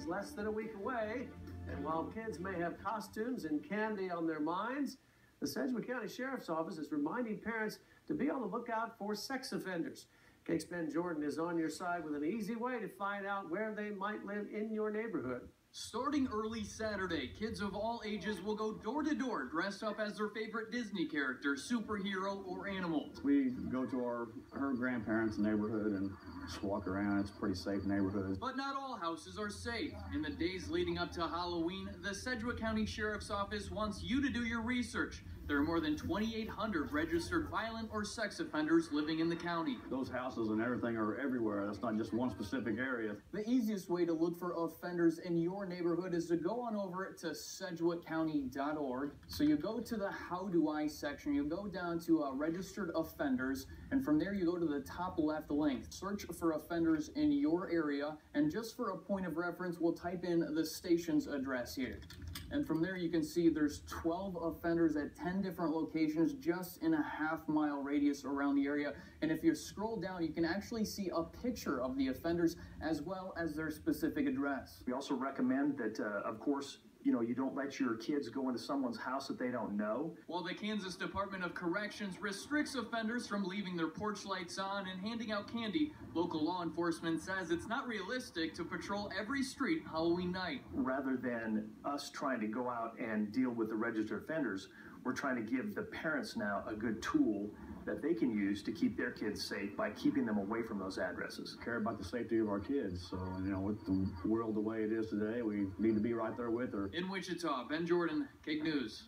less than a week away. And while kids may have costumes and candy on their minds, the Sedgwick County Sheriff's Office is reminding parents to be on the lookout for sex offenders. Cakes Ben Jordan is on your side with an easy way to find out where they might live in your neighborhood. Starting early Saturday, kids of all ages will go door to door dressed up as their favorite Disney character, superhero, or animal. We go to her grandparents' neighborhood and just walk around. It's a pretty safe neighborhood. But not all houses are safe. In the days leading up to Halloween, the Sedgwick County Sheriff's Office wants you to do your research. There are more than 2,800 registered violent or sex offenders living in the county. Those houses and everything are everywhere. That's not just one specific area. The easiest way to look for offenders in your neighborhood is to go on over to sedgwickcounty.org. So you go to the How Do I section, you go down to registered offenders, and from there you go to the top left link. Search for offenders in your area, and just for a point of reference, we'll type in the station's address here. And from there you can see there's 12 offenders at 10 different locations just in a half-mile radius around the area. And if you scroll down, you can actually see a picture of the offenders as well as their specific address. We also recommend that, of course, you don't let your kids go into someone's house that they don't know. While the Kansas Department of Corrections restricts offenders from leaving their porch lights on and handing out candy, local law enforcement says it's not realistic to patrol every street Halloween night. Rather than us trying to go out and deal with the registered offenders, we're trying to give the parents now a good tool that they can use to keep their kids safe by keeping them away from those addresses. Care about the safety of our kids. So, with the world the way it is today, we need to be right there with her. In Wichita, Ben Jordan, KAKE News.